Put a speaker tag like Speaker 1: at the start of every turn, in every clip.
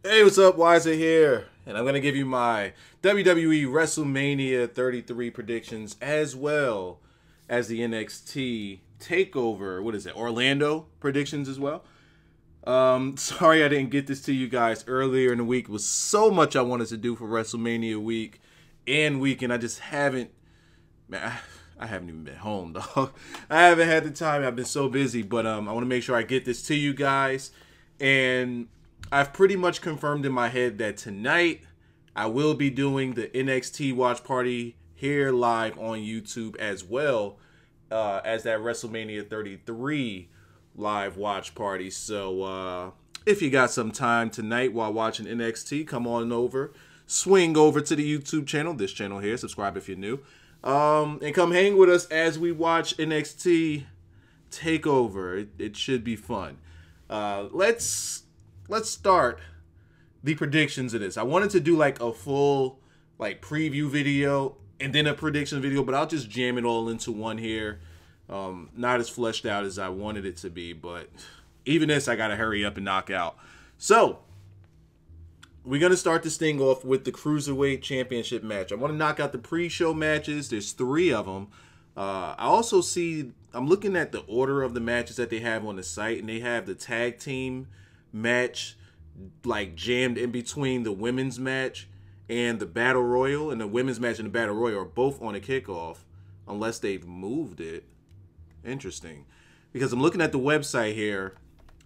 Speaker 1: Hey, what's up? Wyatt here, and I'm going to give you my WWE Wrestlemania 33 predictions as well as the NXT Takeover, what is it, Orlando predictions as well. Sorry I didn't get this to you guys earlier in the week. It was so much I wanted to do for WrestleMania week and weekend. I just haven't, man, I haven't even been home, dog. I haven't had the time. I've been so busy, but I want to make sure I get this to you guys. And I've pretty much confirmed in my head that tonight I will be doing the NXT watch party here live on YouTube as well as that WrestleMania 33 live watch party. So if you got some time tonight while watching NXT, come on over, swing over to the YouTube channel, this channel here, subscribe if you're new, and come hang with us as we watch NXT Takeover. It should be fun. Let's start the predictions of this. I wanted to do like a full like preview video and then a prediction video, but I'll just jam it all into one here. Not as fleshed out as I wanted it to be, but even this I gotta hurry up and knock out. So we're gonna start this thing off with the Cruiserweight Championship match. I want to knock out the pre-show matches. There's 3 of them. I also see, I'm looking at the order of the matches that they have on the site, and they have the tag team match like jammed in between the women's match and the battle royal, and the women's match and the battle royal are both on a kickoff unless they've moved it. Interesting, because I'm looking at the website here,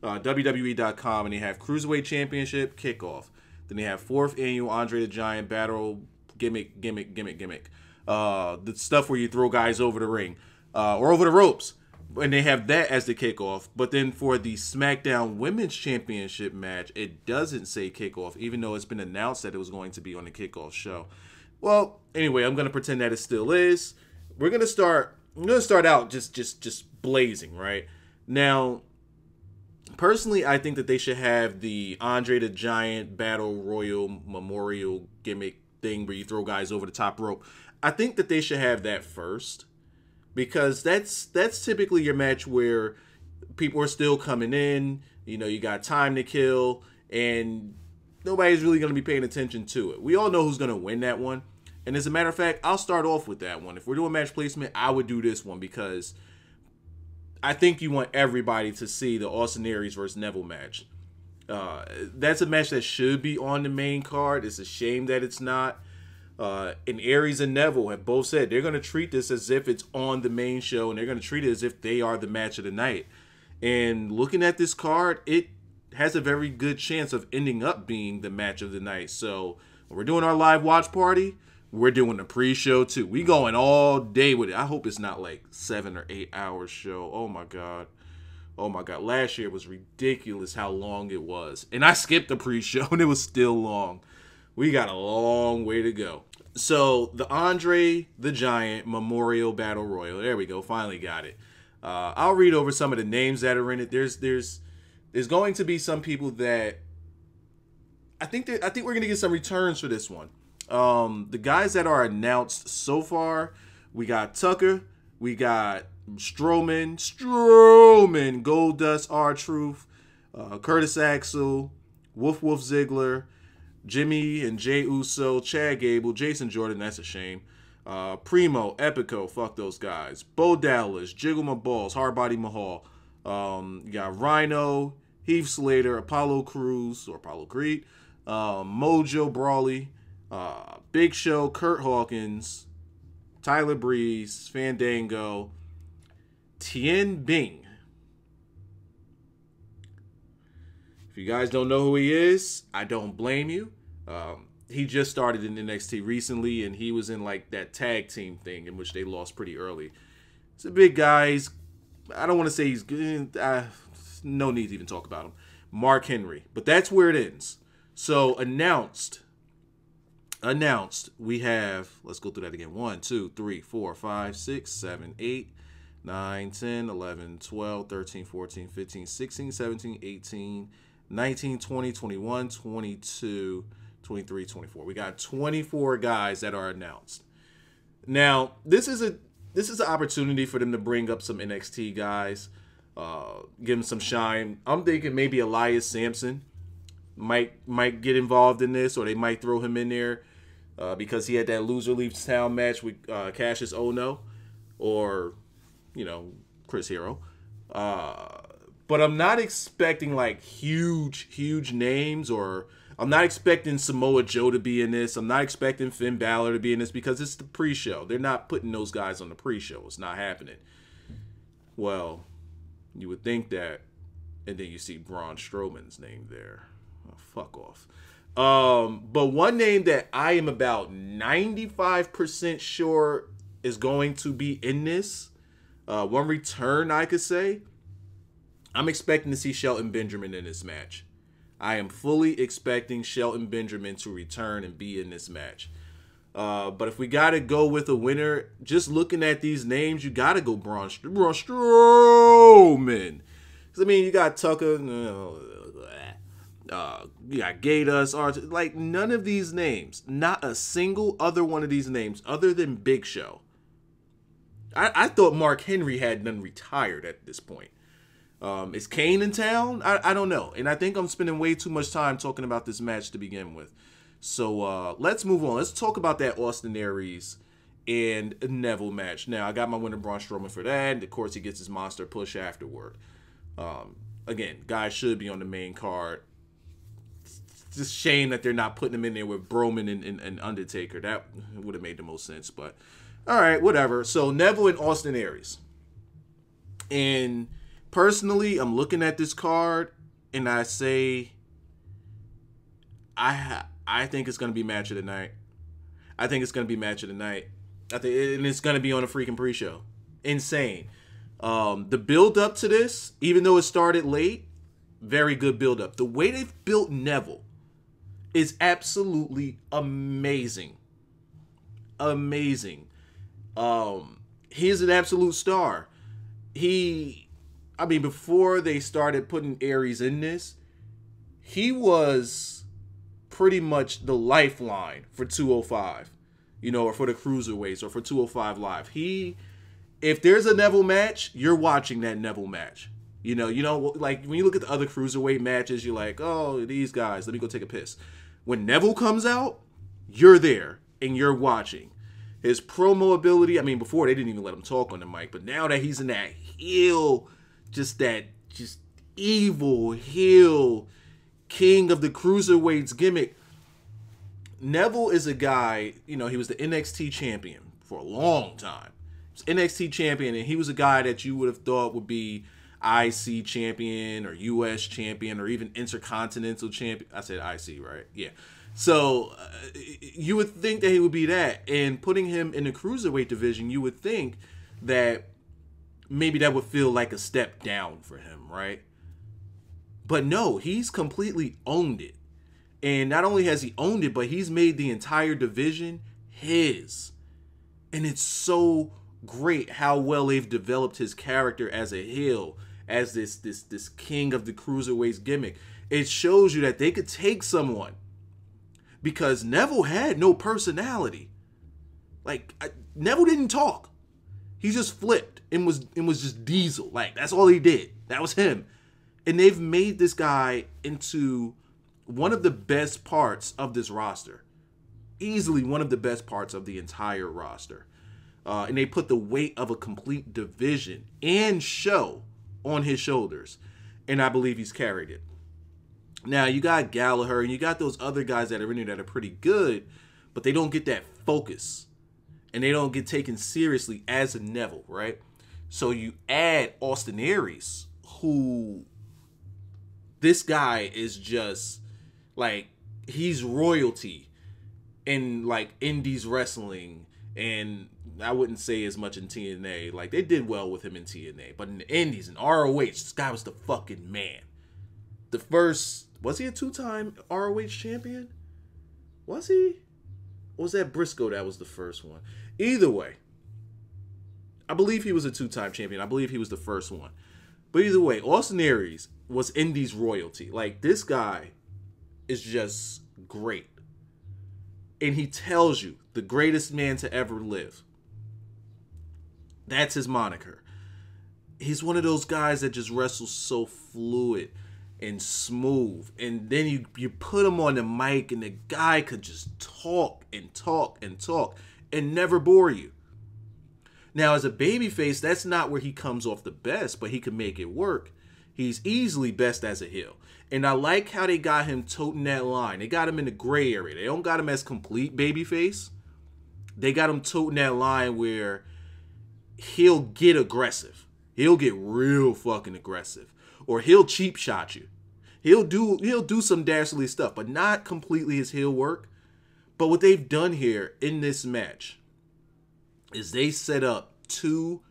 Speaker 1: WWE.com, and they have Cruiserweight Championship kickoff. Then they have 4th annual Andre the Giant battle gimmick. The stuff where you throw guys over the ring or over the ropes. And they have that as the kickoff. But then for the SmackDown Women's Championship match, it doesn't say kickoff, even though it's been announced that it was going to be on the kickoff show. Well, anyway, I'm going to pretend that it still is. I'm going to start out just blazing, right? Now, personally, I think that they should have the Andre the Giant Battle Royal Memorial gimmick thing where you throw guys over the top rope. I think that they should have that first, because that's typically your match where people are still coming in, you know, you got time to kill, and nobody's really going to be paying attention to it. We all know who's going to win that one. And as a matter of fact, I'll start off with that one. If we're doing match placement, I would do this one because I think you want everybody to see the Austin Aries versus Neville match. That's a match that should be on the main card. It's a shame that it's not. And Aries and Neville have both said they're going to treat this as if it's on the main show, and they're going to treat it as if they are the match of the night. And looking at this card, it has a very good chance of ending up being the match of the night. So when we're doing our live watch party, we're doing the pre-show too. We going all day with it. I hope it's not like 7 or 8 hours show. Oh my God. Oh my God. Last year was ridiculous how long it was. And I skipped the pre-show and it was still long. We got a long way to go. So the Andre the Giant Memorial Battle Royal. There we go. Finally got it. I'll read over some of the names that are in it. There's going to be some people that I think we're gonna get some returns for this one. The guys that are announced so far, we got Tucker, we got Strowman, Goldust, R-Truth, Curtis Axel, Wolf Ziggler, Jimmy and Jey Uso, Chad Gable, Jason Jordan, that's a shame. Primo, Epico, fuck those guys. Bo Dallas, Jiggle My Balls, Hardbody Mahal. You got Rhino, Heath Slater, Apollo Crews, or Apollo Creed, Mojo Brawley, Big Show, Kurt Hawkins, Tyler Breeze, Fandango, Tien Bing. If you guys don't know who he is, I don't blame you. He just started in NXT recently, and he was in like that tag team thing in which they lost pretty early. He's a big guy. I don't want to say he's good. No need to even talk about him. Mark Henry. But that's where it ends. So announced, we have, let's go through that again. 1, 2, 3, 4, 5, 6, 7, 8, 9, 10, 11, 12, 13, 14, 15, 16, 17, 18, 19, 20, 21, 22, 23, 24. We got 24 guys that are announced. Now, this is an opportunity for them to bring up some NXT guys, give them some shine. I'm thinking maybe Elias Sampson. might get involved in this, or they might throw him in there because he had that loser leaves town match with Cassius Ohno or, Chris Hero. But I'm not expecting like huge names, or I'm not expecting Samoa Joe to be in this. I'm not expecting Finn Balor to be in this because it's the pre-show. They're not putting those guys on the pre-show. It's not happening. Well, you would think that, and then you see Braun Strowman's name there. Oh, fuck off. But one name that I am about 95% sure is going to be in this, one return I could say, I'm expecting to see Shelton Benjamin in this match. I am fully expecting Shelton Benjamin to return and be in this match. But if we got to go with a winner, just looking at these names, you got to go Braun Strowman. Because, I mean, you got Tucker, you got Gatus, like none of these names, not a single other one of these names other than Big Show. I thought Mark Henry had none retired at this point. Is Kane in town? I don't know. And I think I'm spending way too much time talking about this match to begin with. So let's move on. Let's talk about that Austin Aries and Neville match. Now, I got my winner Braun Strowman for that. And of course, he gets his monster push afterward. Again, guys should be on the main card. It's just shame that they're not putting him in there with Broman and Undertaker. That would have made the most sense. But, all right, whatever. So, Neville and Austin Aries. And personally, I'm looking at this card, and I say, I think it's going to be match of the night. I think it's going to be match of the night. And it's going to be on a freaking pre-show. Insane. The build-up to this, even though it started late, very good build-up. The way they've built Neville is absolutely amazing. Amazing. He is an absolute star. Before they started putting Aries in this, he was pretty much the lifeline for 205, or for the Cruiserweights, or for 205 Live. If there's a Neville match, you're watching that Neville match. Like when you look at the other Cruiserweight matches, you're like, oh, these guys, let me go take a piss. When Neville comes out, you're there and you're watching. His promo ability, before they didn't even let him talk on the mic, but now that he's in that heel, just evil heel king of the Cruiserweights gimmick. Neville is a guy, he was the NXT champion for a long time. He was NXT champion, and he was a guy that you would have thought would be IC champion or US champion or even Intercontinental champion. I said IC, right? Yeah. So you would think that he would be that. And putting him in the Cruiserweight division, you would think that maybe that would feel like a step down for him, right? But no, he's completely owned it. And not only has he owned it, but he's made the entire division his. And it's so great how well they've developed his character as a heel, as this king of the Cruiserweights gimmick. It shows you that they could take someone, because Neville had no personality. Neville didn't talk. He just flipped and was just Diesel. That's all he did. That was him. And they've made this guy into one of the best parts of this roster. Easily one of the best parts of the entire roster. And they put the weight of a complete division and show on his shoulders. And I believe he's carried it. Now, you got Gallagher and you got those other guys that are in there that are pretty good, but they don't get that focus. And they don't get taken seriously as a Neville, right? So you add Austin Aries, who... this guy is just, he's royalty in, indies wrestling, and I wouldn't say as much in TNA. They did well with him in TNA, but in the indies and ROH, this guy was the fucking man. The first, was he a two-time ROH champion? Was he? Or was that Briscoe that was the first one? Either way, I believe he was a two-time champion. I believe he was the first one. But either way, Austin Aries was indies royalty. This guy is just great. And he tells you, the greatest man to ever live. That's his moniker. He's one of those guys that just wrestles so fluid. and smooth. And then you put him on the mic and the guy could just talk and talk and talk and never bore you. Now, as a babyface, that's not where he comes off the best, but he can make it work. He's easily best as a heel. And I like how they got him toting that line. They got him in the gray area. They don't got him as complete babyface. They got him toting that line where he'll get aggressive. He'll get real fucking aggressive. Or he'll cheap shot you. He'll do some dastardly stuff, but not completely his heel work. But what they've done here in this match is they set up two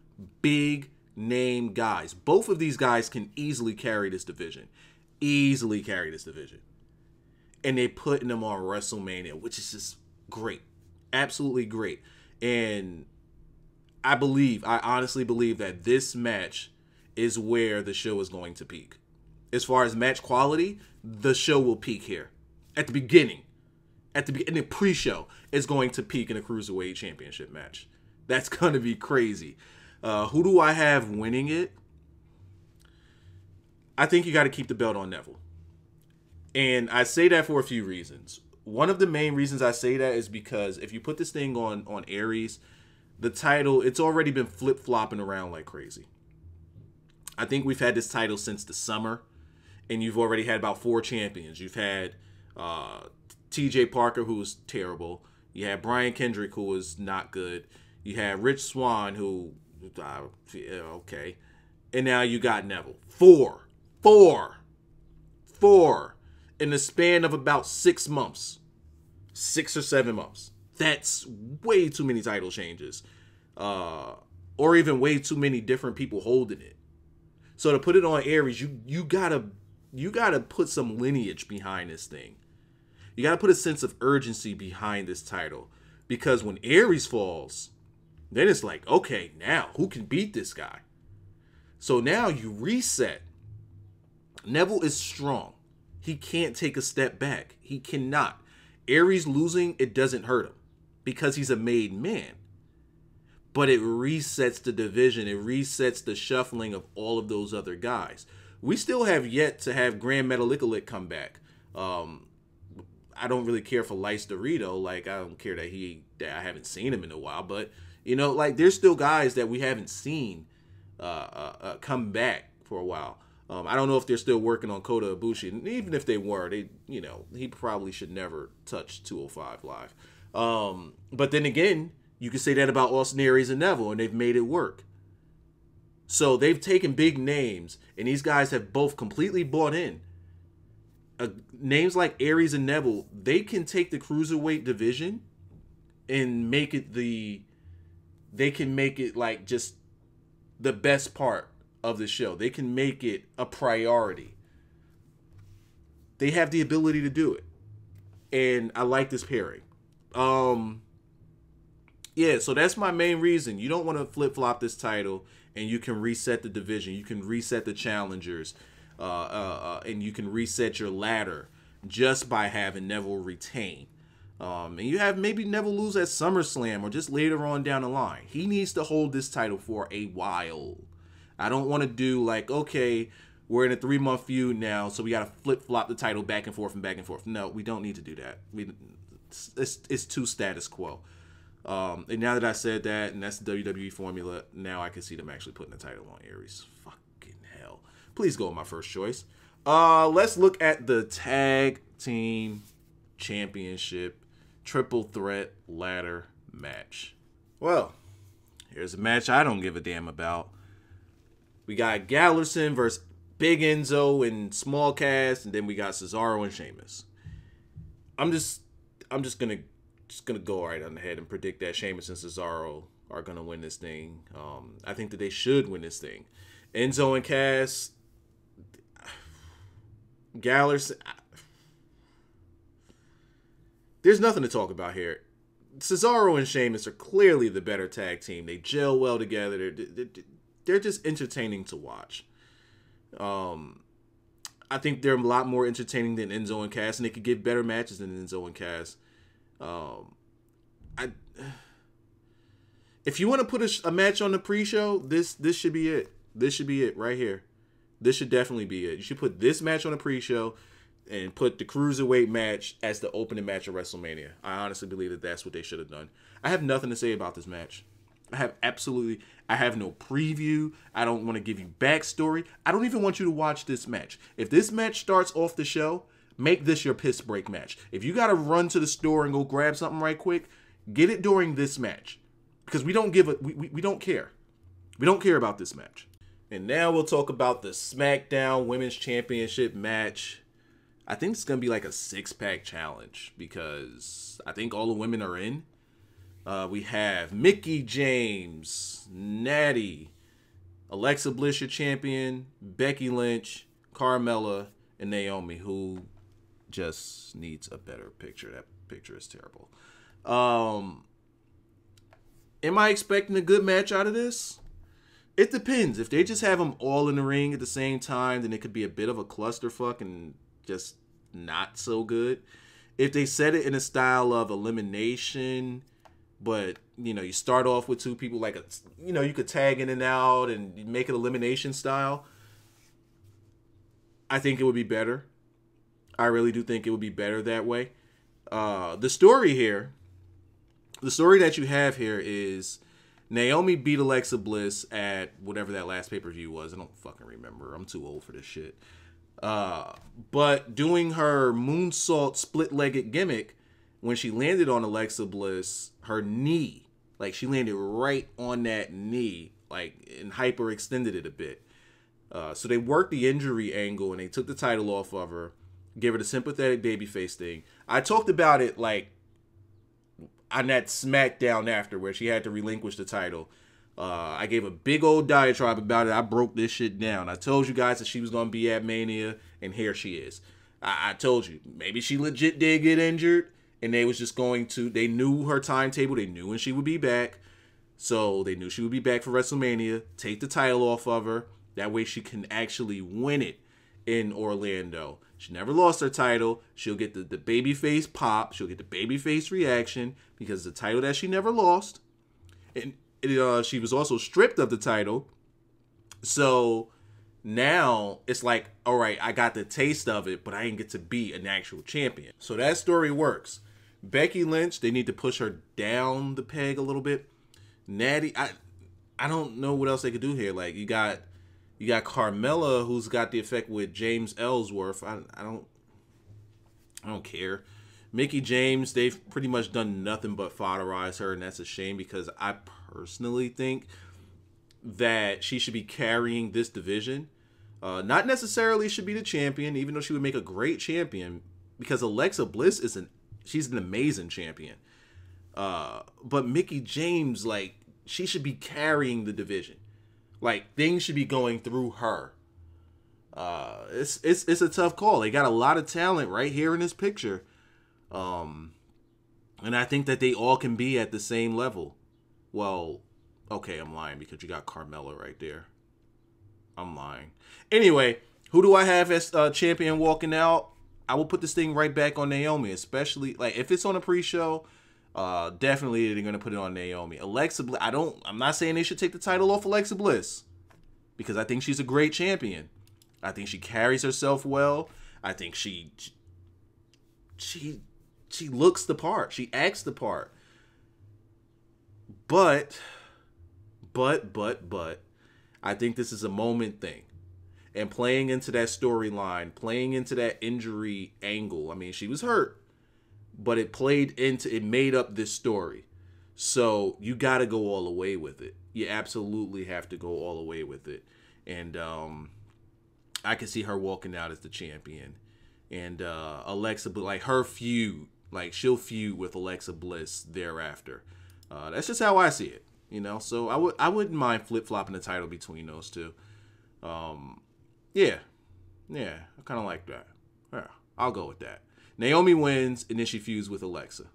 Speaker 1: big name guys. Both of these guys can easily carry this division. Easily carry this division. And they're putting them on WrestleMania, which is just great. Absolutely great. And I honestly believe that this match is where the show is going to peak. As far as match quality, the show will peak here. At the beginning. In the pre-show, it's going to peak in a Cruiserweight Championship match. That's going to be crazy. Who do I have winning it? I think you got to keep the belt on Neville. And I say that for a few reasons. One of the main reasons I say that is because if you put this thing on Aries, the title, it's already been flip-flopping around like crazy. I think we've had this title since the summer, and you've already had about 4 champions. You've had TJ Parker, who was terrible. You had Brian Kendrick, who was not good. You had Rich Swann, who, okay. And now you got Neville. Four. In the span of about 6 months. 6 or 7 months. That's way too many title changes. Or even way too many different people holding it. So to put it on Aries, you gotta put some lineage behind this thing. You gotta put a sense of urgency behind this title. Because when Aries falls, then it's like, okay, now who can beat this guy? So now you reset. Neville is strong. He can't take a step back. He cannot. Aries losing, it doesn't hurt him because he's a made man. But it resets the division. It resets the shuffling of all of those other guys. We still have yet to have Grand Metalik come back. I don't really care for Lice Dorito. Like, I don't care that I haven't seen him in a while. But, you know, like, there's still guys that we haven't seen come back for a while. I don't know if they're still working on Kota Ibushi. And even if they were, he probably should never touch 205 Live. But then again, you can say that about Austin Aries and Neville, and they've made it work. So they've taken big names, and these guys have both completely bought in. Names like Aries and Neville, they can take the Cruiserweight division and make it they can make it like just the best part of the show. They can make it a priority. They have the ability to do it. And I like this pairing. Yeah, so that's my main reason. You don't want to flip-flop this title, and you can reset the division. You can reset the challengers, and you can reset your ladder just by having Neville retain. And you have maybe Neville lose at SummerSlam or just later on down the line. He needs to hold this title for a while. I don't want to do like, okay, we're in a 3-month feud now, so we got to flip-flop the title back and forth and back and forth. No, we don't need to do that. It's too status quo. And now that I said that, and that's the WWE formula, now I can see them actually putting the title on Aries. Fucking hell. Please go with my first choice. Let's look at the Tag Team Championship Triple Threat Ladder Match. Well, here's a match I don't give a damn about. We got Gallows versus Big Enzo and Small Cast, and then we got Cesaro and Sheamus. I'm just gonna go right on ahead and predict that Sheamus and Cesaro are gonna win this thing. I think that they should win this thing. Enzo and Cass, Gallows. There's nothing to talk about here. Cesaro and Sheamus are clearly the better tag team. They gel well together. They're just entertaining to watch. I think they're a lot more entertaining than Enzo and Cass, and they could give better matches than Enzo and Cass. If you want to put a match on the pre-show, this should be it. This should be it right here. This should definitely be it. You should put this match on a pre-show and put the Cruiserweight match as the opening match of WrestleMania. I honestly believe that that's what they should have done. I have nothing to say about this match. I have no preview. I don't want to give you backstory. I don't even want you to watch this match. If this match starts off the show, make this your piss break match. If you got to run to the store and go grab something right quick, get it during this match. Because we don't care. We don't care about this match. And now we'll talk about the SmackDown Women's Championship match. I think it's going to be like a 6-pack challenge because I think all the women are in. We have Mickie James, Natty, Alexa Bliss, your champion, Becky Lynch, Carmella, and Naomi, who just needs a better picture. That picture is terrible. Am I expecting a good match out of this? It depends. If they just have them all in the ring at the same time, then it could be a bit of a clusterfuck and just not so good. If they set it in a style of elimination, but, you know, you start off with two people like, you could tag in and out and make it elimination style, I think it would be better. I really do think it would be better that way. The story that you have here is Naomi beat Alexa Bliss at whatever that last pay-per-view was. I don't fucking remember. I'm too old for this shit. But doing her moonsault split-legged gimmick, when she landed on Alexa Bliss, her knee, like she landed right on that knee, like, and hyperextended it a bit. So they worked the injury angle and they took the title off of her, gave her the sympathetic babyface thing. I talked about it like on that SmackDown after where she had to relinquish the title. I gave a big old diatribe about it. I broke this shit down. I told you guys that she was going to be at Mania, and here she is. I told you, maybe she legit did get injured, and they was just going to, they knew her timetable. They knew when she would be back. So they knew she would be back for WrestleMania. Take the title off of her. That way she can actually win it in Orlando. She never lost her title. She'll get the babyface pop. She'll get the babyface reaction because the title that she never lost. And she was also stripped of the title. So now it's like, all right, I got the taste of it, but I didn't get to be an actual champion. So that story works. Becky Lynch, they need to push her down the peg a little bit. Natty, I don't know what else they could do here. Like you got Carmella, who's got the effect with James Ellsworth. I don't care. Mickie James, they've pretty much done nothing but fodderize her, and that's a shame because I personally think that she should be carrying this division. Not necessarily should be the champion, even though she would make a great champion, because Alexa Bliss she's an amazing champion. But Mickie James, like, she should be carrying the division. Like, things should be going through her. It's a tough call. They got a lot of talent right here in this picture. And I think that they all can be at the same level. Well, okay, I'm lying because you got Carmella right there. I'm lying. Anyway, who do I have as champion walking out? I will put this thing right back on Naomi, especially like if it's on a pre-show. Definitely they're gonna put it on Naomi. Alexa Bliss. I'm not saying they should take the title off Alexa Bliss because I think she's a great champion. I think she carries herself well. I think she looks the part. She acts the part. But I think this is a moment thing. And playing into that storyline, playing into that injury angle. I mean, she was hurt, but it made up this story. So you got to go all the way with it. You absolutely have to go all the way with it. And I can see her walking out as the champion. And Alexa, like her feud, like she'll feud with Alexa Bliss thereafter. That's just how I see it, you know. So I wouldn't mind flip-flopping the title between those two. Yeah, I kind of like that. Yeah, I'll go with that. Naomi wins, and then she feuds with Alexa.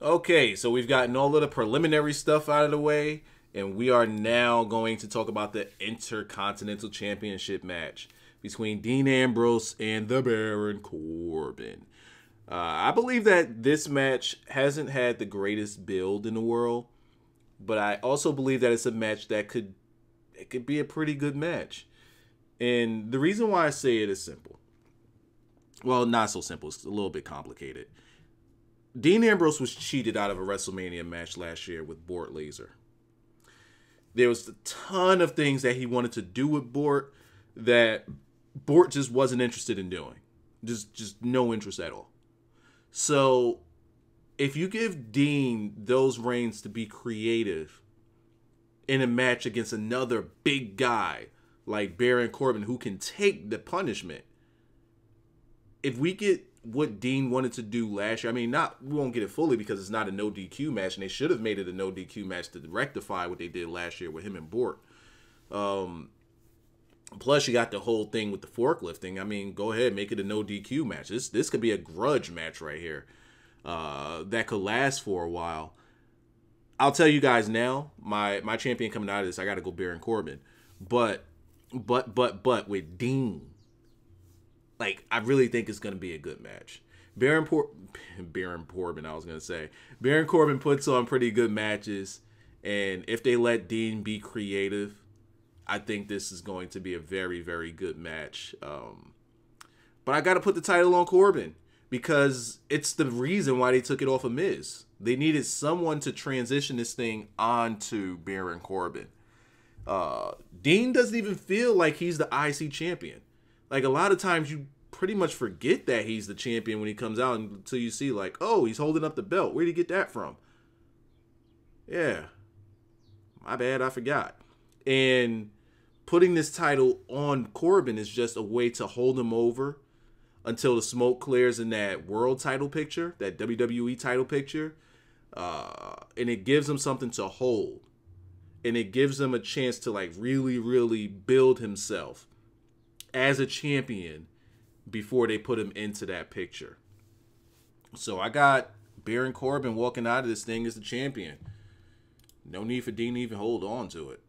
Speaker 1: Okay, so we've gotten all of the preliminary stuff out of the way, and we are now going to talk about the Intercontinental Championship match between Dean Ambrose and the Baron Corbin. I believe that this match hasn't had the greatest build in the world, but I also believe that it's a match that could be a pretty good match. And the reason why I say it is simple. Well, not so simple. It's a little bit complicated. Dean Ambrose was cheated out of a WrestleMania match last year with Bort Laser. There was a ton of things that he wanted to do with Bort that Bort just wasn't interested in doing. Just no interest at all. So if you give Dean those reins to be creative in a match against another big guy like Baron Corbin who can take the punishment, if we get what Dean wanted to do last year, I mean, we won't get it fully because it's not a no DQ match, and they should have made it a no DQ match to rectify what they did last year with him and Bort. Plus, you got the whole thing with the forklifting. I mean, go ahead, make it a no DQ match. This could be a grudge match right here that could last for a while. I'll tell you guys now, my champion coming out of this, I got to go Baron Corbin. But with Dean, like, I really think it's going to be a good match. Baron Corbin, I was going to say. Baron Corbin puts on pretty good matches. And if they let Dean be creative, I think this is going to be a very, very good match. But I got to put the title on Corbin because it's the reason why they took it off of Miz. They needed someone to transition this thing onto Baron Corbin. Dean doesn't even feel like he's the IC champion. Like, a lot of times you pretty much forget that he's the champion when he comes out until you see, like, oh, he's holding up the belt. Where'd he get that from? Yeah. My bad, I forgot. And putting this title on Corbin is just a way to hold him over until the smoke clears in that world title picture, that WWE title picture. And it gives him something to hold. And it gives him a chance to, like, really, really build himself as a champion before they put him into that picture. So I got Baron Corbin walking out of this thing as the champion. No need for Dean to even hold on to it.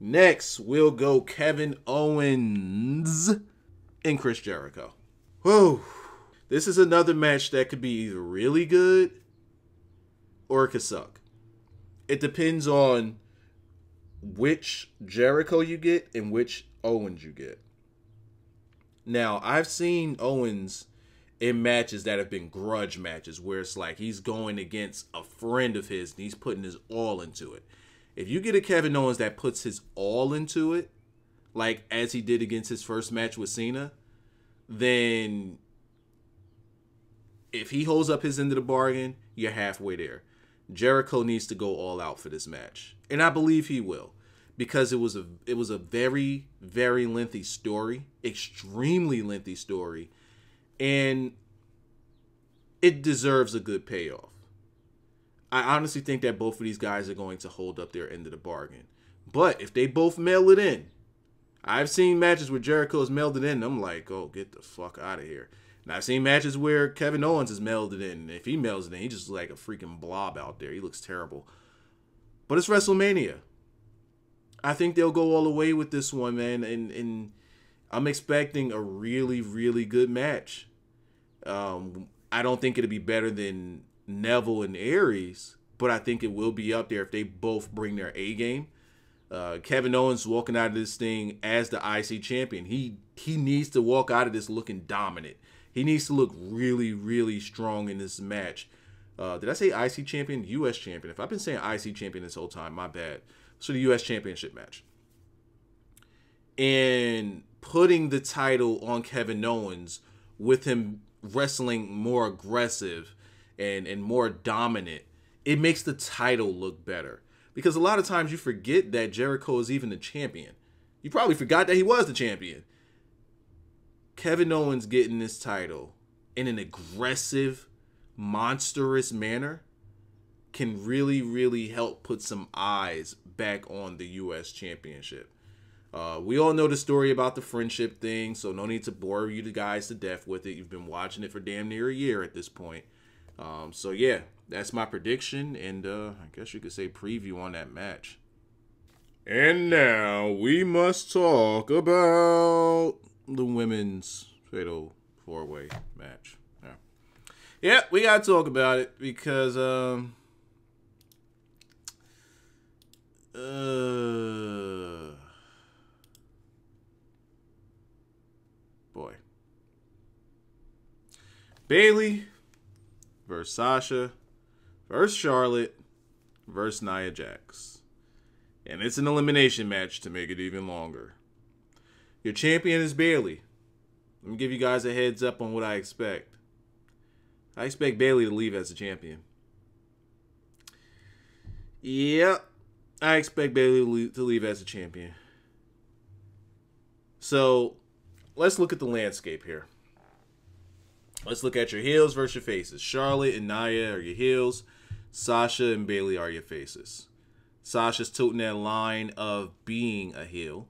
Speaker 1: Next, we'll go Kevin Owens and Chris Jericho. Whoa. This is another match that could be either really good or it could suck. It depends on which Jericho you get and which Owens you get. Now, I've seen Owens in matches that have been grudge matches where it's like he's going against a friend of his and he's putting his all into it. If you get a Kevin Owens that puts his all into it, like as he did against his first match with Cena, then if he holds up his end of the bargain, you're halfway there. Jericho needs to go all out for this match. And I believe he will. Because it was a very, very lengthy story. Extremely lengthy story. And it deserves a good payoff. I honestly think that both of these guys are going to hold up their end of the bargain. But if they both mail it in, I've seen matches where Jericho's mailed it in, and I'm like, oh, get the fuck out of here. And I've seen matches where Kevin Owens has mailed it in. And if he mails it in, he's just like a freaking blob out there. He looks terrible. But it's WrestleMania. I think they'll go all the way with this one, man. And I'm expecting a really, really good match. I don't think it'll be better than Neville and Aries, but I think it will be up there if they both bring their A game. Kevin Owens walking out of this thing as the IC champion. He needs to walk out of this looking dominant. He needs to look really, really strong in this match. Did I say IC champion? US champion. If I've been saying IC champion this whole time, my bad. So the US championship match. And putting the title on Kevin Owens with him wrestling more aggressive and more dominant, it makes the title look better. Because a lot of times you forget that Jericho is even the champion. You probably forgot that he was the champion. Kevin Owens getting this title in an aggressive, monstrous manner can really, really help put some eyes back on the U.S. Championship. We all know the story about the friendship thing, so no need to bore you guys to death with it. You've been watching it for damn near a year at this point. So yeah, that's my prediction, and I guess you could say preview on that match. And now we must talk about the women's fatal four-way match. Yeah, we gotta talk about it because Bayley versus Sasha versus Charlotte versus Nia Jax. And it's an elimination match to make it even longer. Your champion is Bayley. Let me give you guys a heads up on what I expect. I expect Bayley to leave as the champion. Yep. I expect Bayley to leave as a champion. So, let's look at the landscape here. Let's look at your heels versus your faces. Charlotte and Nia are your heels. Sasha and Bayley are your faces. Sasha's toting that line of being a heel.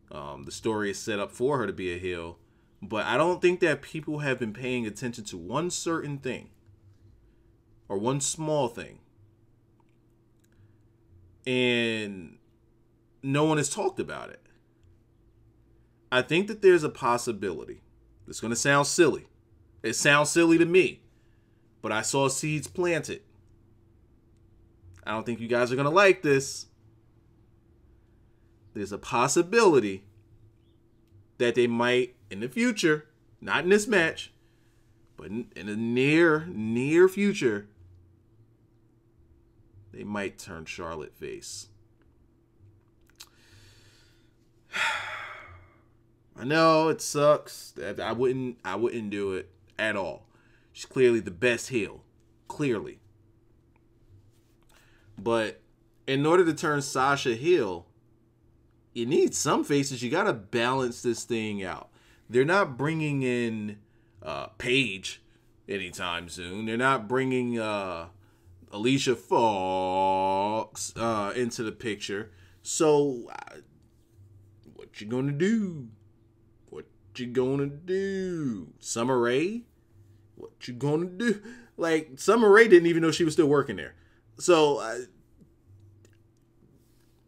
Speaker 1: The story is set up for her to be a heel. But I don't think that people have been paying attention to one certain thing. Or one small thing. And no one has talked about it. I think that there's a possibility. It's going to sound silly. It sounds silly to me. But I saw seeds planted. I don't think you guys are going to like this. There's a possibility that they might, in the future, not in this match, but in the near future, they might turn Charlotte face. I know it sucks. I wouldn't do it at all. She's clearly the best heel. Clearly. But in order to turn Sasha heel, you need some faces. You got to balance this thing out. They're not bringing in Paige anytime soon. They're not bringing Alicia Fox into the picture. So, what you gonna do? What you gonna do? Summer Rae? What you gonna do? Like, Summer Rae didn't even know she was still working there. So,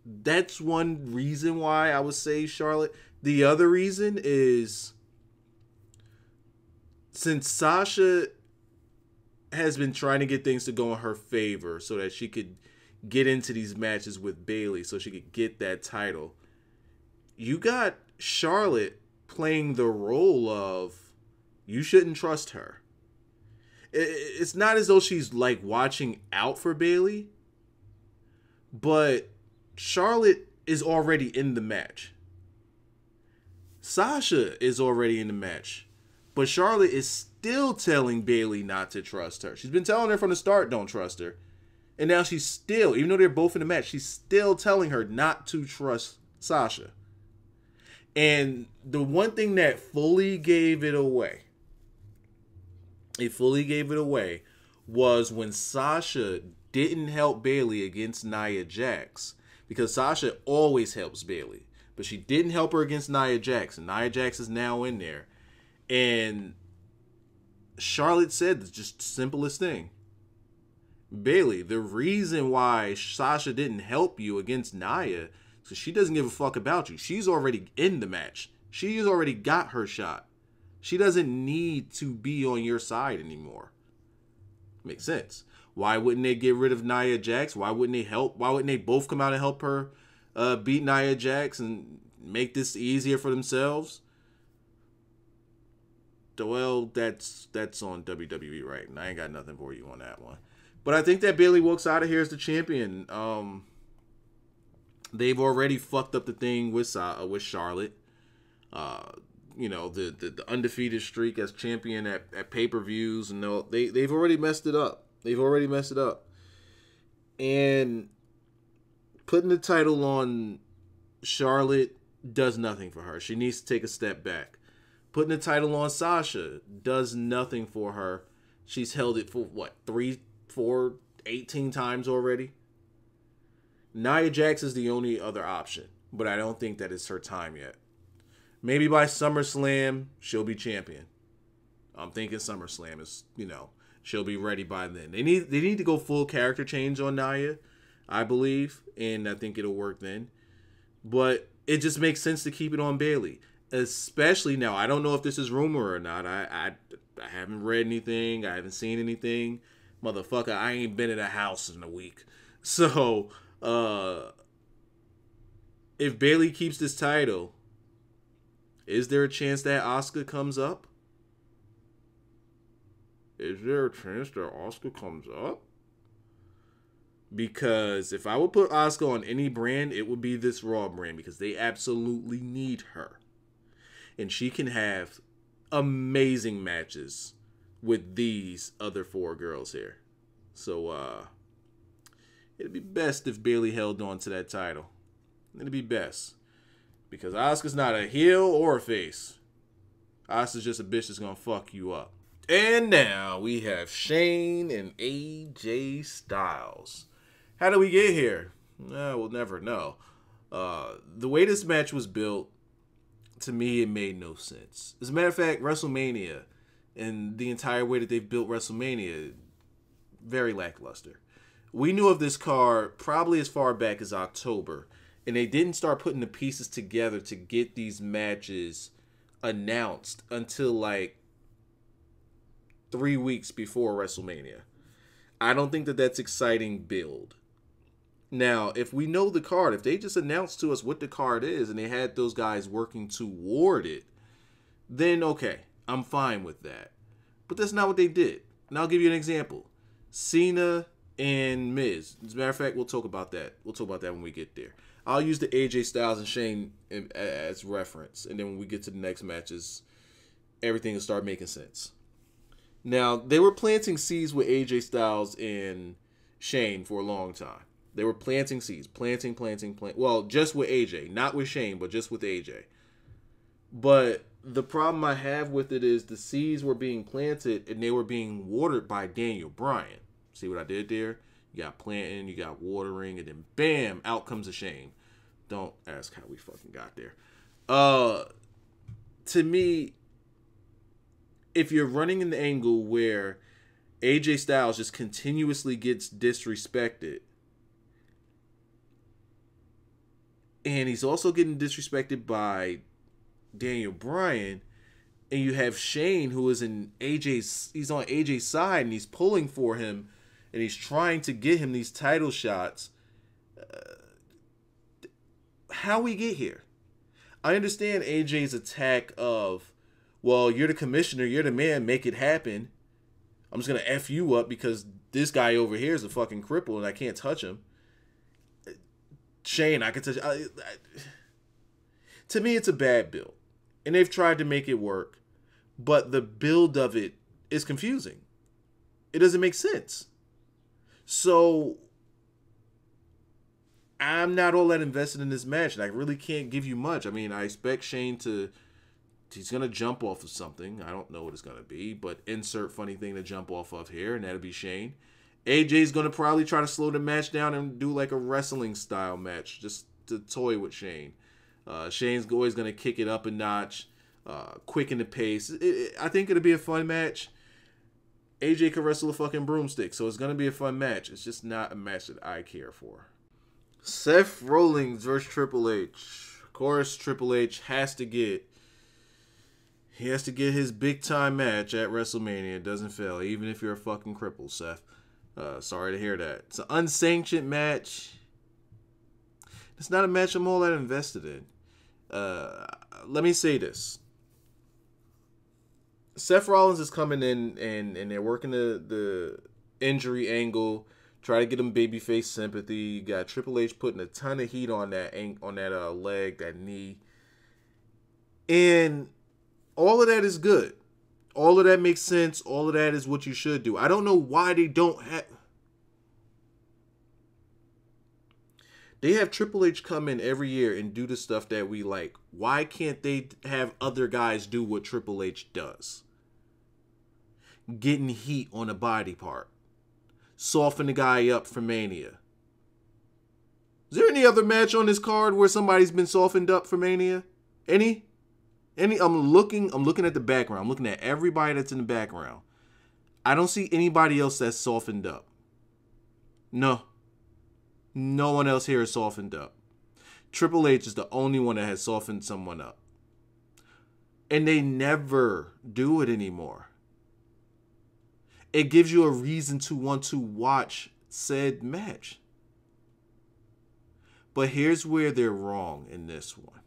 Speaker 1: that's one reason why I would say Charlotte. The other reason is, since Sasha has been trying to get things to go in her favor so that she could get into these matches with Bayley so she could get that title, you got Charlotte playing the role of, you shouldn't trust her. It's not as though she's like watching out for Bayley, but Charlotte is already in the match. Sasha is already in the match, but Charlotte is still telling Bayley not to trust her. She's been telling her from the start, don't trust her. And now she's still, even though they're both in the match, she's still telling her not to trust Sasha. And the one thing that fully gave it away, was when Sasha didn't help Bayley against Nia Jax. Because Sasha always helps Bayley. But she didn't help her against Nia Jax. And Nia Jax is now in there. And Charlotte said the just simplest thing. Bayley, the reason why Sasha didn't help you against Nia is because she doesn't give a fuck about you. She's already in the match. She's already got her shot. She doesn't need to be on your side anymore. Makes sense. Why wouldn't they get rid of Nia Jax? Why wouldn't they help? Why wouldn't they both come out and help her beat Nia Jax and make this easier for themselves? Well, that's on WWE, right? And I ain't got nothing for you on that one. But I think that Bayley walks out of here as the champion. They've already fucked up the thing with Charlotte. You know, the undefeated streak as champion at pay-per-views. And they've already messed it up. And putting the title on Charlotte does nothing for her. She needs to take a step back. Putting the title on Sasha does nothing for her. She's held it for, 3, 4, 18 times already? Nia Jax is the only other option, but I don't think that it's her time yet. Maybe by SummerSlam, she'll be champion. I'm thinking SummerSlam is, she'll be ready by then. They need to go full character change on Nia, I believe, and I think it'll work then. But it just makes sense to keep it on Bayley. Especially now, I don't know if this is rumor or not. I haven't read anything. I haven't seen anything. Motherfucker, I ain't been in a house in a week. So, if Bayley keeps this title, is there a chance that Asuka comes up? is there a chance that Asuka comes up? Because if I would put Asuka on any brand, it would be this Raw brand, because they absolutely need her. And she can have amazing matches with these other 4 girls here. So, it'd be best if Bayley held on to that title. It'd be best. Because Asuka's not a heel or a face. Asuka's just a bitch that's gonna fuck you up. And now we have Shane and AJ Styles. How did we get here? We'll never know. The way this match was built, to me, it made no sense. As a matter of fact, WrestleMania and the entire way that they've built WrestleMania, very lackluster. We knew of this card probably as far back as October, and they didn't start putting the pieces together to get these matches announced until like 3 weeks before WrestleMania. I don't think that that's exciting build. Now, if we know the card, if they just announced to us what the card is and they had those guys working toward it, then okay, I'm fine with that. But that's not what they did. And I'll give you an example. Cena and Miz. As a matter of fact, we'll talk about that. We'll talk about that when we get there. I'll use the AJ Styles and Shane as reference. And then when we get to the next matches, everything will start making sense. Now, they were planting seeds with AJ Styles and Shane for a long time. They were planting seeds. Planting. Well, just with AJ. Not with Shane, but just with AJ. But the problem I have with it is the seeds were being planted and they were being watered by Daniel Bryan. See what I did there? You got planting, you got watering, and then bam, out comes a Shane. Don't ask how we fucking got there. To me, if you're running an angle where AJ Styles just continuously gets disrespected, and he's also getting disrespected by Daniel Bryan, and you have Shane who is he's on AJ's side and he's pulling for him and he's trying to get him these title shots. How we get here? I understand AJ's attack of, well, you're the commissioner, you're the man, make it happen. I'm just going to F you up because this guy over here is a fucking cripple and I can't touch him. Shane, I can touch. To me, it's a bad build. And they've tried to make it work. But the build of it is confusing. It doesn't make sense. So, I'm not all that invested in this match. And I really can't give you much. I mean, I expect Shane to... He's going to jump off of something. I don't know what it's going to be. But insert funny thing to jump off of here. And that'll be Shane. AJ's going to probably try to slow the match down and do like a wrestling style match. Just to toy with Shane. Shane's always going to kick it up a notch. Quicken the pace. I think it'll be a fun match. AJ can wrestle a fucking broomstick. So it's going to be a fun match. It's just not a match that I care for. Seth Rollins versus Triple H. Of course, Triple H has to get... He has to get his big time match at WrestleMania. It doesn't fail. Even if you're a fucking cripple, Seth. Sorry to hear that. It's an unsanctioned match. It's not a match I'm all that invested in. Let me say this. Seth Rollins is coming in and they're working the injury angle. Try to get him babyface sympathy. You got Triple H putting a ton of heat on that leg, that knee. And all of that is good. All of that makes sense. All of that is what you should do. I don't know why they don't have... They have Triple H come in every year and do the stuff that we like. Why can't they have other guys do what Triple H does? Getting heat on a body part. Soften the guy up for Mania. Is there any other match on this card where somebody's been softened up for Mania? Any? I'm looking at the background. I'm looking at everybody that's in the background. I don't see anybody else that's softened up. No. No one else here is softened up. Triple H is the only one that has softened someone up. And they never do it anymore. It gives you a reason to want to watch said match. But here's where they're wrong in this one.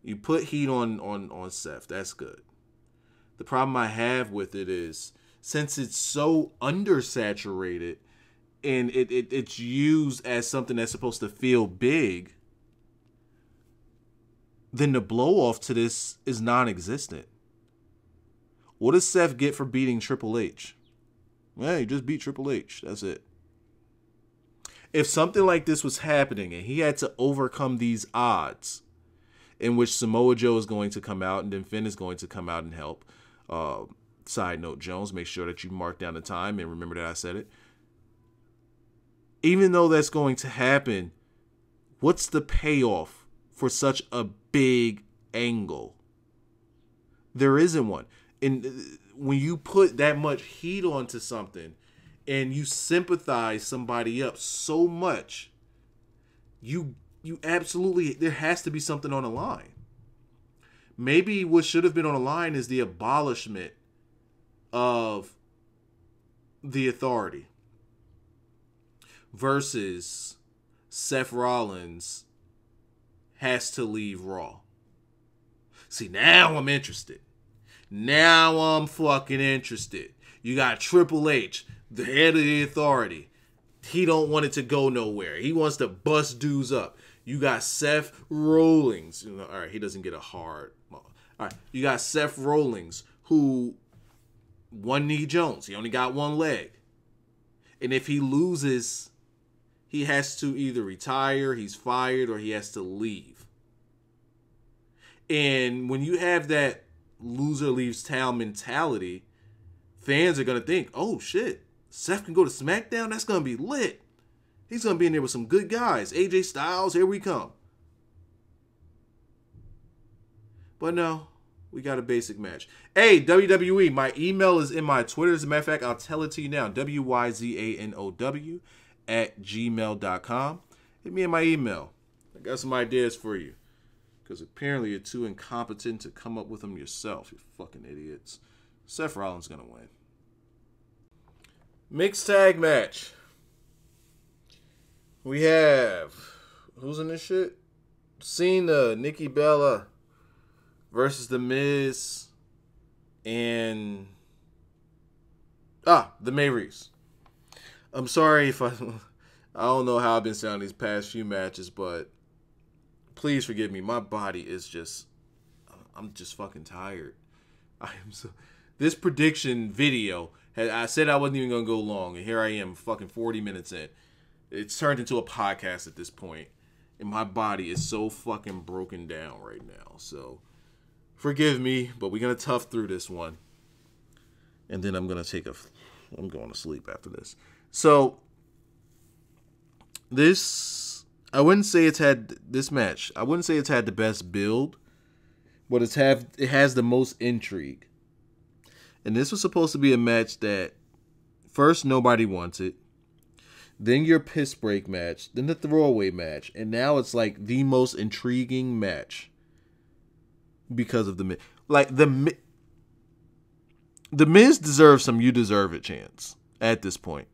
Speaker 1: You put heat on Seth. That's good. The problem I have with it is, since it's so undersaturated and it's used as something that's supposed to feel big, then the blow-off to this is non-existent. What does Seth get for beating Triple H? Well, he just beat Triple H. That's it. If something like this was happening and he had to overcome these odds in which Samoa Joe is going to come out and then Finn is going to come out and help. Side note, Jones, make sure that you mark down the time and remember that I said it. Even though that's going to happen, what's the payoff for such a big angle? There isn't one. And when you put that much heat onto something and you sympathize somebody up so much, you absolutely, there has to be something on the line. Maybe what should have been on the line is the abolishment of the Authority versus Seth Rollins has to leave Raw. See, now I'm interested. Now I'm fucking interested. You got Triple H, the head of the Authority. He don't want it to go nowhere. He wants to bust dudes up. You got Seth Rollins. You know, all right, he doesn't get a hard. All right, you got Seth Rollins, who one knee Jones. He only got one leg. And if he loses, he has to either retire, he's fired, or he has to leave. And when you have that loser leaves town mentality, fans are going to think, oh shit, Seth can go to SmackDown? That's going to be lit. He's going to be in there with some good guys. AJ Styles, here we come. But no, we got a basic match. Hey, WWE, my email is in my Twitter. As a matter of fact, I'll tell it to you now. wyzanow@gmail.com. Hit me in my email. I got some ideas for you. Because apparently you're too incompetent to come up with them yourself, you fucking idiots. Seth Rollins going to win. Mixed tag match. We have, who's in this shit? Cena, Nikki Bella versus The Miz and the Maryse. I'm sorry if I don't know how I've been sounding these past few matches, but please forgive me. My body is just, I'm just fucking tired. This prediction video, I said I wasn't even going to go long, and here I am fucking 40 minutes in. It's turned into a podcast at this point, and my body is so fucking broken down right now. So, forgive me, but we're going to tough through this one. And then I'm going to I'm going to sleep after this. So, I wouldn't say it's had the best build, but it has the most intrigue. And this was supposed to be a match that first nobody wanted, then your piss break match, then the throwaway match, and now it's like the most intriguing match because of the Miz. Like the Miz deserves some "you deserve it" chants at this point.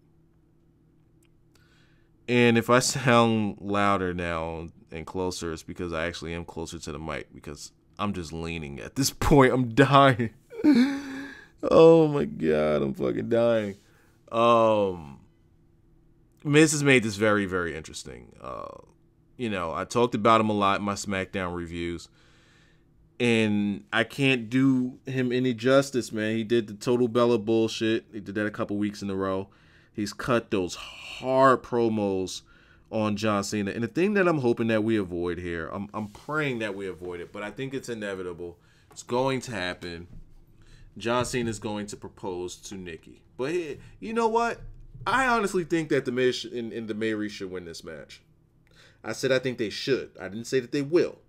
Speaker 1: And if I sound louder now and closer, it's because I actually am closer to the mic because I'm just leaning at this point. I'm dying. Oh my God, I'm fucking dying. Miz has made this very, very interesting. I talked about him a lot in my SmackDown reviews. And I can't do him any justice, man. He did the Total Bella bullshit. He did that a couple weeks in a row. He's cut those hard promos on John Cena. And the thing that I'm hoping that we avoid here, I'm praying that we avoid it, but I think it's inevitable. It's going to happen. John Cena is going to propose to Nikki. But you know what? I honestly think that the Miz and the Maryse should win this match. I said I think they should. I didn't say that they will.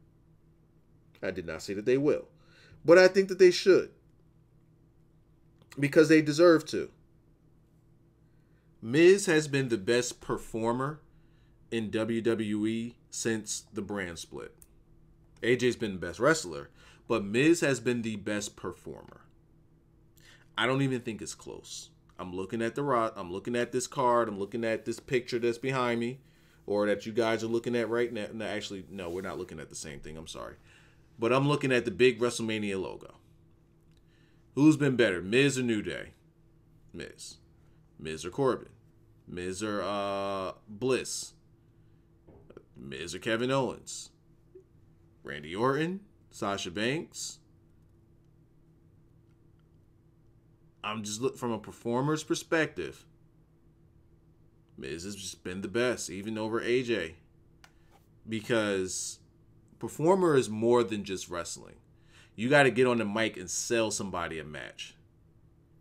Speaker 1: I did not say that they will. But I think that they should. Because they deserve to. Miz has been the best performer in WWE since the brand split. AJ's been the best wrestler, but Miz has been the best performer. I don't even think it's close. I'm looking at I'm looking at this card. I'm looking at this picture that's behind me, or that you guys are looking at right now. No, actually, no, we're not looking at the same thing. I'm sorry. But I'm looking at the big WrestleMania logo. Who's been better, Miz or New Day? Miz. Miz or Corbin? Miz or Bliss? Miz or Kevin Owens? Randy Orton? Sasha Banks? I'm just looking from a performer's perspective. Miz has just been the best, even over AJ. Because performer is more than just wrestling. You got to get on the mic and sell somebody a match.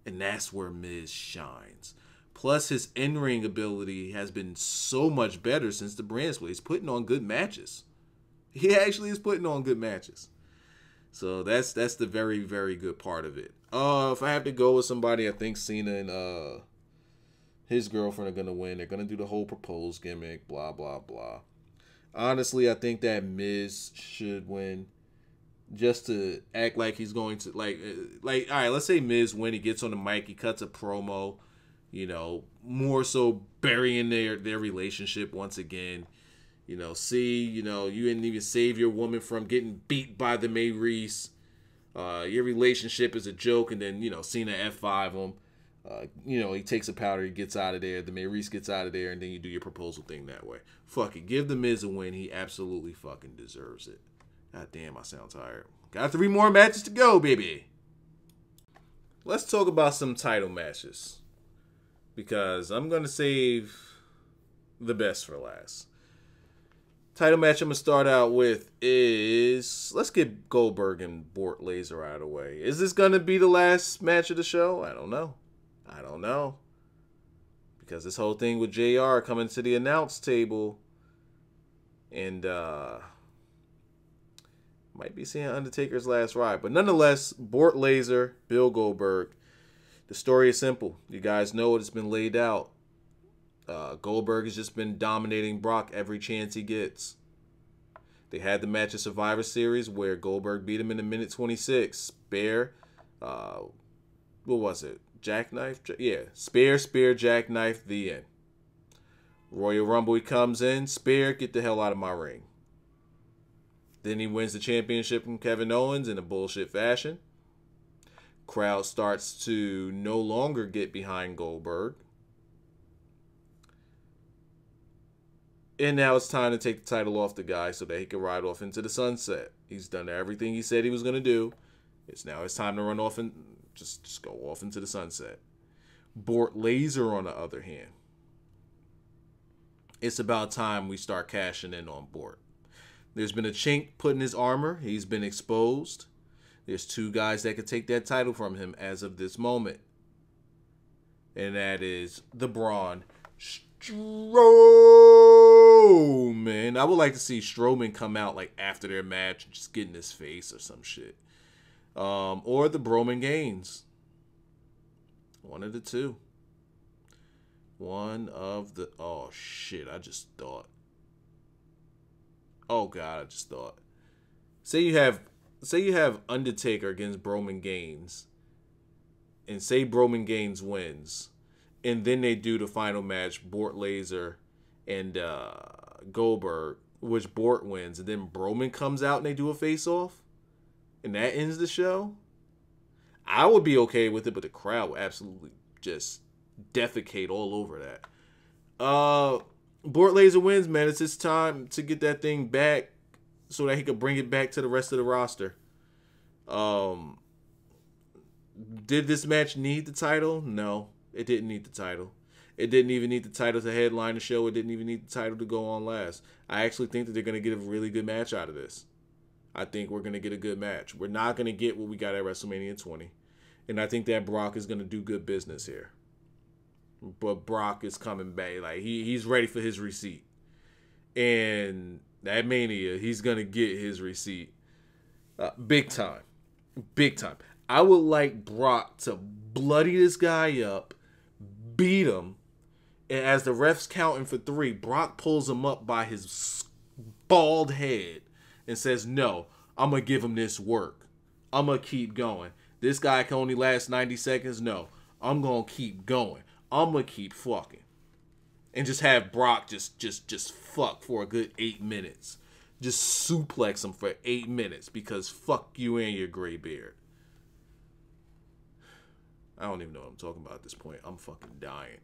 Speaker 1: And that's where Miz shines. Plus, his in-ring ability has been so much better since the brand split. He's putting on good matches. He actually is putting on good matches. So that's the very, very good part of it. If I have to go with somebody, I think Cena and his girlfriend are going to win. They're going to do the whole propose gimmick, blah, blah, blah. Honestly, I think that Miz should win. Just to act like he's going to, like, all right, let's say Miz, when he gets on the mic, he cuts a promo, you know, more so burying their relationship once again. You know, you didn't even save your woman from getting beat by the Maryse. Your relationship is a joke, and then, Cena F5 him. He takes a powder, he gets out of there, the Maryse gets out of there, and then you do your proposal thing that way. Fuck it, give the Miz a win. He absolutely fucking deserves it. God damn, I sound tired. Got 3 more matches to go, baby. Let's talk about some title matches. Because I'm going to save the best for last. Title match I'm going to start out with is... Let's get Goldberg and Bort Laser out of the way. Is this going to be the last match of the show? I don't know. Because this whole thing with JR coming to the announce table. And, might be seeing Undertaker's last ride. But nonetheless, Bort Laser, Bill Goldberg. The story is simple. You guys know it. It's been laid out. Goldberg has just been dominating Brock every chance he gets. They had the match at Survivor Series where Goldberg beat him in a minute 26. Spear. What was it? Jackknife? Yeah. Spear, jackknife, the end. Royal Rumble, he comes in. Spear, get the hell out of my ring. Then he wins the championship from Kevin Owens in a bullshit fashion. Crowd starts to no longer get behind Goldberg. And now it's time to take the title off the guy so that he can ride off into the sunset. He's done everything he said he was going to do. It's time to run off and just go off into the sunset. Bort Laser, on the other hand. It's about time we start cashing in on Bort. There's been a chink put in his armor. He's been exposed. There's 2 guys that could take that title from him as of this moment. And that is the Braun Strowman. I would like to see Strowman come out like after their match and just get in his face or some shit. Or the Roman Reigns. One of the 2. Oh shit, I just thought. Oh God, I just thought. Say you have Undertaker against Roman Reigns, and say Roman Reigns wins, and then they do the final match, Bort Laser and Goldberg, which Bort wins, and then Roman comes out and they do a face-off, and that ends the show. I would be okay with it, but the crowd would absolutely just defecate all over that. Bort Laser wins, man. It's his time to get that thing back so that he could bring it back to the rest of the roster. Did this match need the title? No, it didn't need the title. It didn't even need the title to headline the show. It didn't even need the title to go on last. I actually think that they're going to get a really good match out of this. I think we're going to get a good match. We're not going to get what we got at WrestleMania 20. And I think that Brock is going to do good business here. But Brock is coming back. Like he's ready for his receipt. And that Mania, he's going to get his receipt. Big time. Big time. I would like Brock to bloody this guy up, beat him, and as the ref's counting for 3, Brock pulls him up by his bald head and says, no, I'm going to give him this work. I'm going to keep going. This guy can only last 90 seconds. No, I'm going to keep going. I'm going to keep fucking. And just have Brock just fuck for a good 8 minutes. Just suplex him for 8 minutes because fuck you and your gray beard. I don't even know what I'm talking about at this point. I'm fucking dying.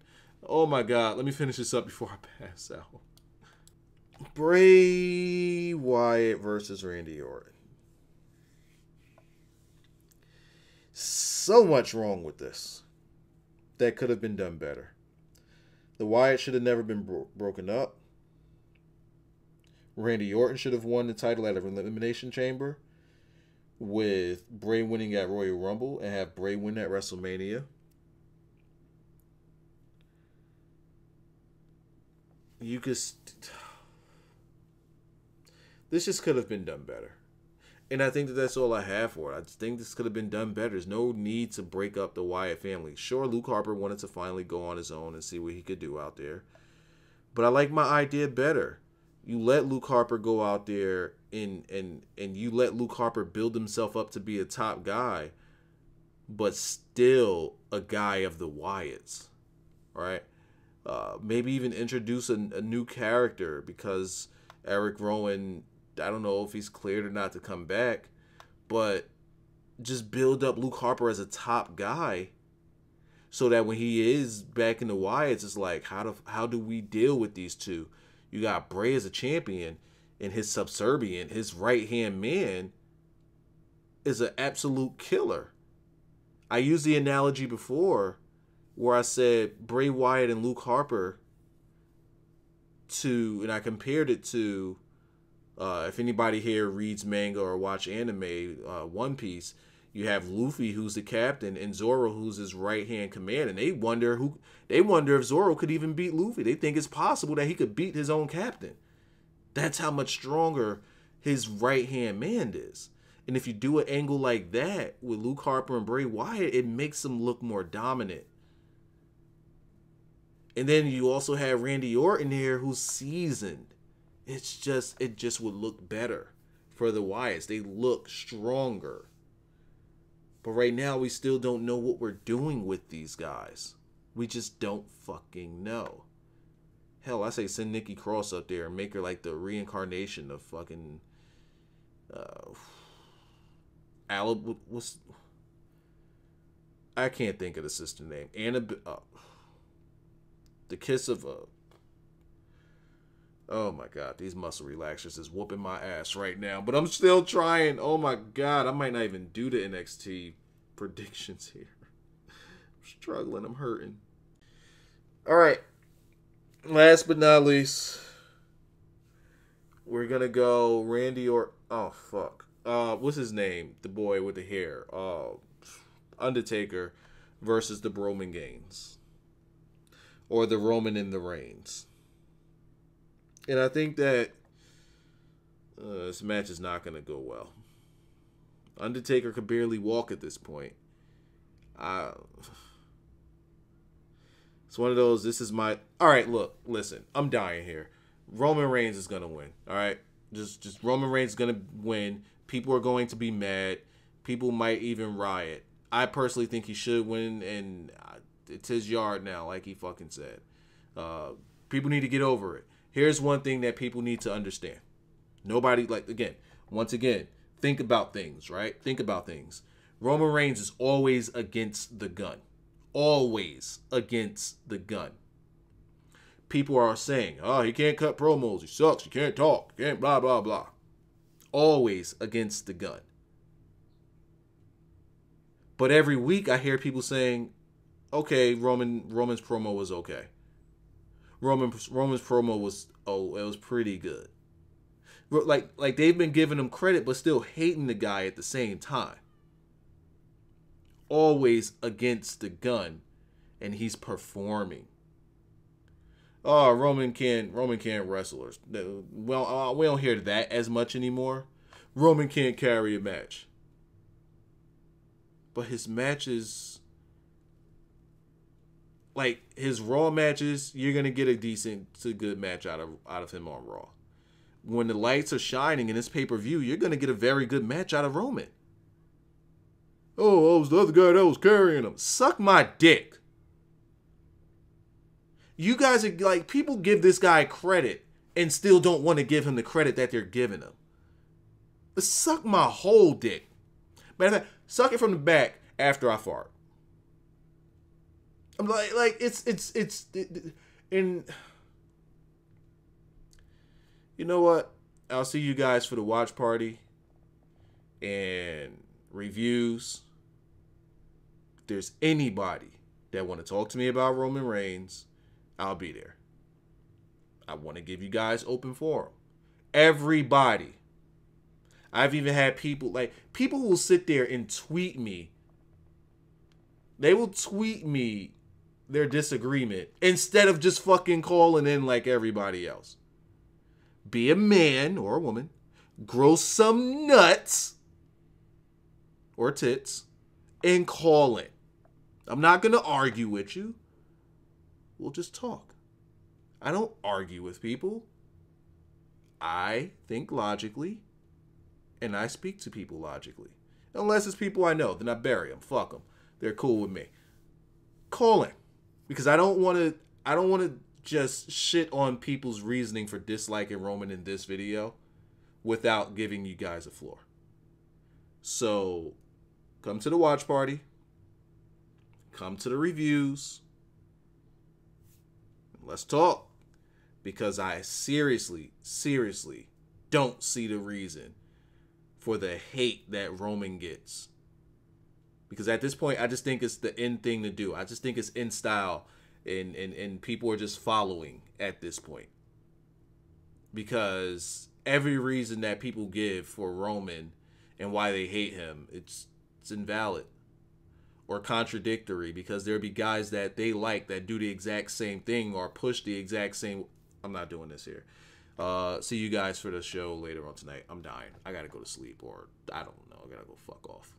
Speaker 1: Oh my God. Let me finish this up before I pass out. Bray Wyatt versus Randy Orton. So much wrong with this that could have been done better. The Wyatt should have never been broken up. Randy Orton should have won the title at Elimination Chamber, with Bray winning at Royal Rumble and have Bray win at WrestleMania. You could... This just could have been done better. And I think that that's all I have for it. I just think this could have been done better. There's no need to break up the Wyatt family. Sure, Luke Harper wanted to finally go on his own and see what he could do out there. But I like my idea better. You let Luke Harper go out there and you let Luke Harper build himself up to be a top guy, but still a guy of the Wyatts, right? Maybe even introduce a new character, because Eric Rowan, I don't know if he's cleared or not to come back, but just build up Luke Harper as a top guy so that when he is back in the Wyatts, it's like, how do we deal with these two? You got Bray as a champion, and his subservient, his right-hand man, is an absolute killer. I used the analogy before where I said Bray Wyatt and Luke Harper and I compared it to, if anybody here reads manga or watch anime, One Piece, you have Luffy, who's the captain, and Zoro, who's his right-hand command, and they wonder if Zoro could even beat Luffy. They think it's possible that he could beat his own captain. That's how much stronger his right-hand man is. And if you do an angle like that with Luke Harper and Bray Wyatt, it makes them look more dominant. And then you also have Randy Orton here, who's seasoned. It just would look better for the Wyatts. They look stronger. But right now, we still don't know what we're doing with these guys. We just don't fucking know. Hell, I say send Nikki Cross up there and make her like the reincarnation of fucking... I can't think of the sister name. The kiss of... Oh my God, these muscle relaxers is whooping my ass right now. But I'm still trying. Oh my God, I might not even do the NXT predictions here. I'm struggling, I'm hurting. All right. Last but not least, we're going to go Randy or... Oh, fuck. What's his name? The boy with the hair. Undertaker versus the Roman Reigns. Or the Roman in the Reigns. And I think that this match is not going to go well. Undertaker could barely walk at this point. It's one of those, this is my... All right, look, listen. I'm dying here. Roman Reigns is going to win. All right? Just Roman Reigns is going to win. People are going to be mad. People might even riot. I personally think he should win, and it's his yard now, like he fucking said. People need to get over it. Here's one thing that people need to understand. Nobody, once again, think about things, right? Think about things. Roman Reigns is always against the gun. Always against the gun. People are saying, oh, he can't cut promos. He sucks. He can't talk. He can't blah, blah, blah. Always against the gun. But every week I hear people saying, okay, Roman's promo was okay. Roman's promo was, it was pretty good. Like they've been giving him credit, but still hating the guy at the same time. Always against the gun, and he's performing. Oh, Roman can't wrestle. Well, we don't hear that as much anymore. Roman can't carry a match. But his matches, like his Raw matches, you're gonna get a decent to good match out of him on Raw. When the lights are shining in this pay-per-view, you're gonna get a very good match out of Roman. Oh, it was the other guy that was carrying him. Suck my dick. You guys are like, people give this guy credit and still don't want to give him the credit that they're giving him. But suck my whole dick. Matter of fact, suck it from the back after I fart. I'm like it's and you know what? I'll see you guys for the watch party and reviews. If there's anybody that want to talk to me about Roman Reigns, I'll be there. I want to give you guys open forum. Everybody. I've even had people who will sit there and tweet me. They will tweet me their disagreement instead of just fucking calling in like everybody else. Be a man or a woman. Grow some nuts or tits and call in. I'm not going to argue with you. We'll just talk. I don't argue with people. I think logically, and I speak to people logically. Unless it's people I know, then I bury them. Fuck them. They're cool with me. Call in, because I don't want to just shit on people's reasoning for disliking Roman in this video without giving you guys a floor. So, come to the watch party. Come to the reviews. Let's talk. Because I seriously don't see the reason for the hate that Roman gets. Because at this point, I just think it's the in thing to do. I just think it's in style. And people are just following at this point. Because every reason that people give for Roman and why they hate him, it's invalid. Or contradictory. Because there'll be guys that they like that do the exact same thing or push the exact same... I'm not doing this here. See you guys for the show later on tonight. I'm dying. I gotta go to sleep, or I don't know. I gotta go fuck off.